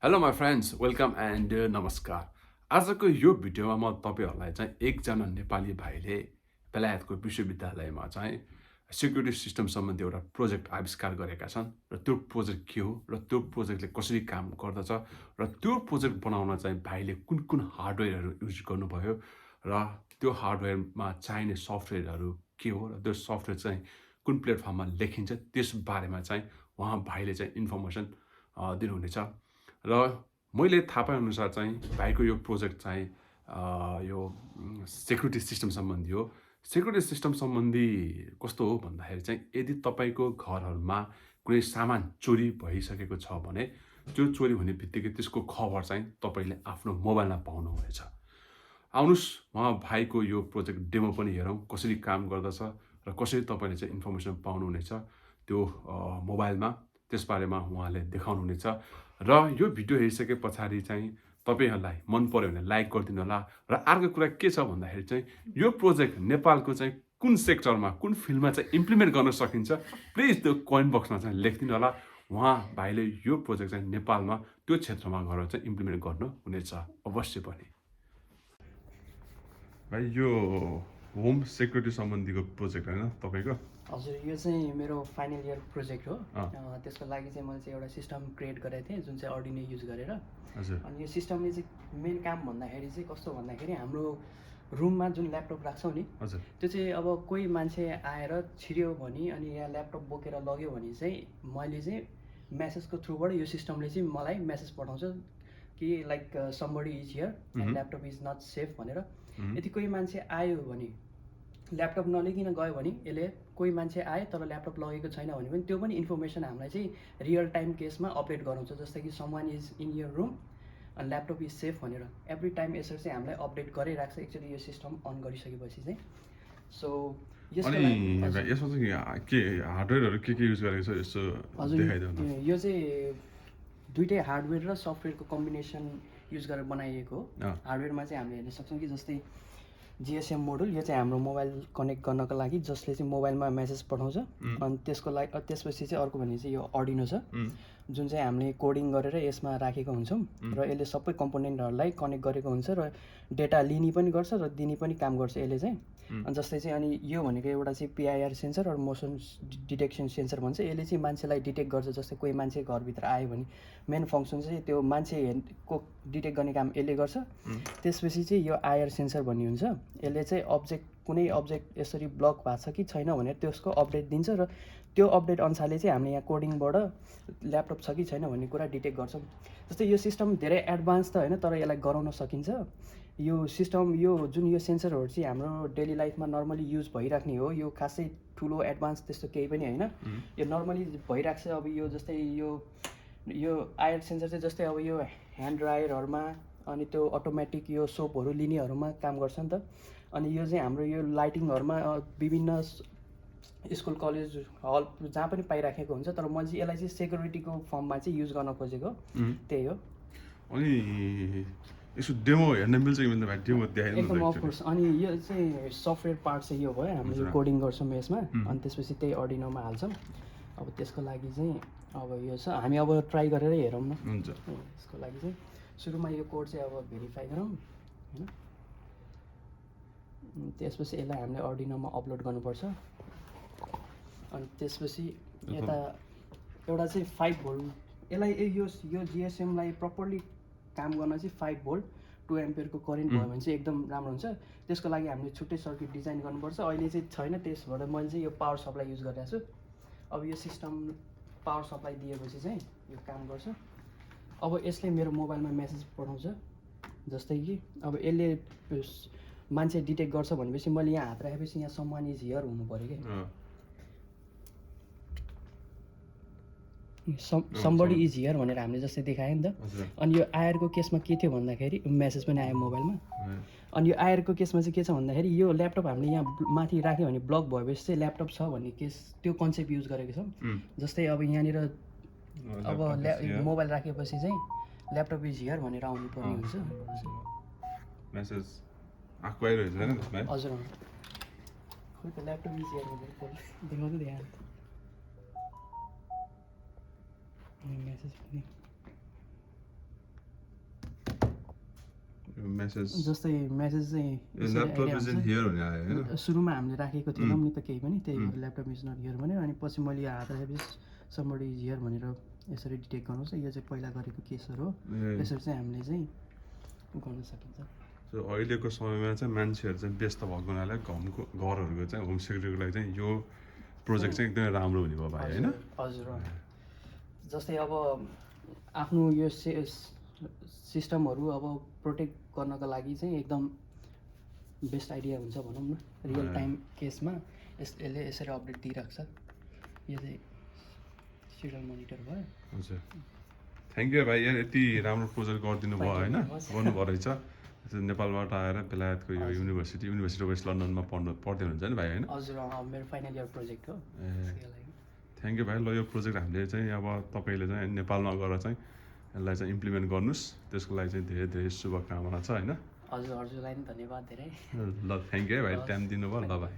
Hello my friends, welcome and नमस्कार। आजको यो भिडियोमा म तपाईँहरूलाई चाहिँ एकजना नेपाली भाइले बेलायतको विश्वविद्यालयमा चाहिँ सेक्युरिटी सिस्टम सम्बन्धी एउटा प्रोजेक्ट आविष्कार गरेका छन् र त्यो प्रोजेक्ट के हो र त्यो प्रोजेक्टले कसरी काम गर्दछ र त्यो प्रोजेक्ट बनाउन चाहिँ भाइले कुन कुन हार्डवेयरहरू युज गर्नुभयो र त्यो हार्डवेयरमा चाहिने सफ्टवेयरहरू के हो र त्यो सफ्टवेयर चाहिँ कुन प्लेटफर्ममा लेखिन्छ त्यस बारेमा चाहिँ उहाँ भाइले चाहिँ इन्फर्मेसन दिनुहुनेछ। र मैले थाहा पाएअनुसार चाहिँ भाइको यो प्रोजेक्ट चाहिँ यो सेक्युरिटी सिस्टम सम्बन्धी हो। सेक्युरिटी सिस्टम सम्बन्धी कस्तो हो भन्दाखेरि चाहिँ यदि तपाईँको घरहरूमा कुनै सामान चोरी भइसकेको छ भने त्यो चोरी हुने बित्तिकै त्यसको खबर चाहिँ तपाईँले आफ्नो मोबाइलमा पाउनुहुनेछ। आउनुहोस् उहाँ भाइको यो प्रोजेक्ट डेमो पनि हेरौँ कसरी काम गर्दछ र कसरी तपाईँले चाहिँ इन्फर्मेसन पाउनुहुनेछ त्यो मोबाइलमा, त्यसबारेमा उहाँले देखाउनुहुनेछ। र यो भिडियो हेरिसके पछाडि चाहिँ तपाईँहरूलाई मन पर्यो भने लाइक गरिदिनु होला। र अर्को कुरा के छ भन्दाखेरि चाहिँ यो प्रोजेक्ट नेपालको चाहिँ कुन सेक्टरमा, कुन फिल्डमा चाहिँ इम्प्लिमेन्ट गर्न सकिन्छ, प्लिज त्यो कमेन्ट बक्समा चाहिँ लेखिदिनु होला। उहाँ भाइले यो प्रोजेक्ट चाहिँ नेपालमा त्यो क्षेत्रमा गएर चाहिँ इम्प्लिमेन्ट गर्नुहुनेछ अवश्य पनि। भाइ यो होम सेक्युरिटी सम्बन्धीको प्रोजेक्ट होइन तपाईँको? हजुर, यो चाहिँ मेरो फाइनल इयर प्रोजेक्ट हो। त्यसको लागि चाहिँ मैले चाहिँ एउटा सिस्टम क्रिएट गरेको थिएँ जुन चाहिँ अर्डिनो युज गरेर। हजुर। अनि यो सिस्टमले चाहिँ मेन काम भन्दाखेरि चाहिँ कस्तो भन्दाखेरि हाम्रो रुममा जुन ल्यापटप राख्छौँ नि, हजुर, त्यो चाहिँ अब कोही मान्छे आएर छिर्यो भने अनि यहाँ ल्यापटप बोकेर लग्यो भने चाहिँ मैले चाहिँ मेसेजको थ्रुबाट यो सिस्टमले चाहिँ मलाई मेसेज पठाउँछ कि like somebody is here and laptop is not safe भनेर। यदि कोही मान्छे आयो भने ल्यापटप नलिकन गयो भने यसले कोही मान्छे आयो तर ल्यापटप लगेको छैन भने पनि त्यो पनि इन्फर्मेसन हामीलाई चाहिँ रियल टाइम केसमा अपडेट गराउँछ। जस्तै कि someone is in your room and laptop is safe भनेर एभ्री टाइम यसरी चाहिँ हामीलाई अपडेट गरिराख्छ एकचोटि यो सिस्टम अन गरिसकेपछि चाहिँ। सो यसमा चाहिँ के हार्डवेयरहरू के युज गरेको छ यसो देखाइदिनु। यो चाहिँ दुइटै हार्डवेयर र सफ्टवेयरको कम्बिनेसन युज गरेर बनाइएको हो। हार्डवेयरमा चाहिँ हामीले हेर्न सक्छौँ कि जस्तै GSM मोडुल, यो चाहिँ हाम्रो मोबाइल कनेक्ट गर्नको लागि जसले चाहिँ मोबाइलमा मेसेज पठाउँछ। अनि त्यसको लागि त्यसपछि चाहिँ अर्को भने चाहिँ यो अर्डिनो छ जुन चाहिँ हामीले कोडिङ गरेर यसमा राखेको हुन्छौँ र यसले सबै कम्पोनेन्टहरूलाई कनेक्ट गरेको हुन्छ र डेटा लिने पनि गर्छ र दिने पनि काम गर्छ यसले चाहिँ। अनि जस्तै चाहिँ अनि यो भनेको एउटा चाहिँ PIR सेन्सर र मोसन डिटेक्सन सेन्सर भन्छ। यसले चाहिँ मान्छेलाई डिटेक्ट गर्छ। जस्तै कोही मान्छे घरभित्र आयो भने मेन फङ्सन चाहिँ त्यो मान्छेको डिटेक्ट गर्ने काम यसले गर्छ। त्यसपछि चाहिँ यो IR सेन्सर भन्ने हुन्छ। यसले चाहिँ कुनै अब्जेक्ट यसरी ब्लक भएको छ कि छैन भनेर त्यसको अपडेट दिन्छ र त्यो अपडेट अनुसारले चाहिँ हामीले यहाँ कोडिङबाट ल्यापटप छ कि छैन भन्ने कुरा डिटेक्ट गर्छौँ। जस्तै यो सिस्टम धेरै एडभान्स त होइन तर यसलाई गराउन सकिन्छ। यो सिस्टम यो जुन यो सेन्सरहरू चाहिँ हाम्रो डेली लाइफमा नर्मली युज भइराख्ने हो। यो खासै ठुलो एडभान्स त्यस्तो केही पनि होइन, यो नर्मली भइरहेको छ। अब यो जस्तै यो आयर सेन्सर चाहिँ जस्तै अब यो ह्यान्ड ड्रायरहरूमा अनि त्यो अटोमेटिक यो सोपहरू लिनेहरूमा काम गर्छ नि त। अनि यो चाहिँ हाम्रो यो लाइटिङहरूमा विभिन्न स्कुल कलेज हल जहाँ पनि पाइराखेको हुन्छ। तर मैले चाहिँ यसलाई चाहिँ सेक्युरिटीको फर्ममा चाहिँ युज गर्न खोजेको त्यही हो। अनि यसो डेमो हेर्न मिल्छ कि मिल्दैन? डेमो देखाइदिनु। एकदम अफकोर्स। अनि यो चाहिँ सफ्टवेयर पार्ट चाहिँ यो भयो, हामीले यो कोडिङ गर्छौँ यसमा अनि त्यसपछि त्यही अर्डिनोमा हाल्छौँ। अब त्यसको लागि चाहिँ अब यो छ, हामी अब ट्राई गरेर हेरौँ न। हुन्छ। यसको लागि चाहिँ सुरुमा यो कोड चाहिँ अब भेरिफाई गरौँ होइन। त्यसपछि यसलाई हामीले अर्डिनोमा अपलोड गर्नुपर्छ। अनि त्यसपछि यता एउटा चाहिँ 5 भोल्ट यसलाई यो GSMलाई प्रपरली काम गर्न चाहिँ 5 भोल्ट 2 एम्पियरको करेन्ट भयो भने चाहिँ एकदम राम्रो हुन्छ। त्यसको लागि हामीले छुट्टै सर्किट डिजाइन गर्नुपर्छ। अहिले चाहिँ छैन, त्यसबाट मैले चाहिँ यो पावर सप्लाई युज गरिरहेको छु। अब यो सिस्टम पावर सप्लाई दिएपछि चाहिँ यो काम गर्छ। अब यसले मेरो मोबाइलमा मेसेज पठाउँछ। जस्तै कि अब यसले मान्छे डिटेक्ट गर्छ भनेपछि मैले यहाँ हात राखेपछि यहाँ समवान इज हियर हुनु पऱ्यो कि समबडी इज हियर भनेर हामीले जस्तै देखायो नि त। अनि यो आयरको केसमा के थियो भन्दाखेरि मेसेज पनि आयो मोबाइलमा। अनि यो आयरको केसमा चाहिँ के छ भन्दाखेरि यो ल्यापटप हामीले यहाँ माथि राख्यो भने ब्लक भएपछि चाहिँ ल्यापटप छ भन्ने केस त्यो कन्सेप्ट युज गरेको छौँ। जस्तै अब यहाँनिर अब मोबाइल राखेपछि चाहिँ ल्यापटप इज हियर भनेर आउनु पर्ने हुन्छ। मेसेज आएको आइरहेको छैन त्यसमा? हजुर, खोइ त ल्यापटप इज हियर भनेर देखाउँदै देखायो मेसेज पनि। मेसेज जस्तै मेसेज चाहिँ ल्यापटप इज इन हियर भने आयो हैन सुरुमा हामीले राखेको थिएनौँ नि त केही पनि, त्यही भएर ल्यापटप इज नट हियर भन्यो। अनि पछि मैले यो हात राखेपछि समबडी इज हियर भनेर यसरी डिटेक्ट गर्नुहोस्, यो चाहिँ पहिला गरेको केसहरू हो। यसरी चाहिँ हामीले चाहिँ गर्न सकिन्छ। सो अहिलेको समयमा चाहिँ मान्छेहरू चाहिँ व्यस्त भएको हुनाले घरहरूको चाहिँ होम सेक्युरिटीको लागि चाहिँ यो प्रोजेक्ट चाहिँ एकदमै राम्रो हुने भयो भाइ होइन। हजुर, जस्तै अब आफ्नो यो सिस्टमहरू अब प्रोटेक्ट गर्नको लागि चाहिँ एकदम बेस्ट आइडिया हुन्छ भनौँ न। रियल टाइम केसमा यसले यसरी अपडेट दिइरहेको छ। यो चाहिँ सिरियल मोनिटर भयो। हजुर, थ्याङ्क यू भाइ यार, यति राम्रो प्रोजेक्ट गरिदिनु भयो होइन, गर्नुभयो रहेछ। नेपालबाट आएर बेलायतको यो युनिभर्सिटी वेस्ट लन्डनमा पढ्दै हुनुहुन्छ नि भाइ होइन। हजुर, मेरो फाइनल इयर प्रोजेक्ट हो। थ्याङ्क यू भाइ। ल यो प्रोजेक्ट हामीले चाहिँ अब तपाईँले चाहिँ नेपालमा गएर चाहिँ यसलाई चाहिँ इम्प्लिमेन्ट गर्नुहोस्, त्यसको लागि चाहिँ धेरै धेरै शुभकामना छ होइन। हजुरलाई पनि धन्यवाद धेरै। ल थ्याङ्क यू है भाइ, टाइम दिनुभयो। ल भाइ।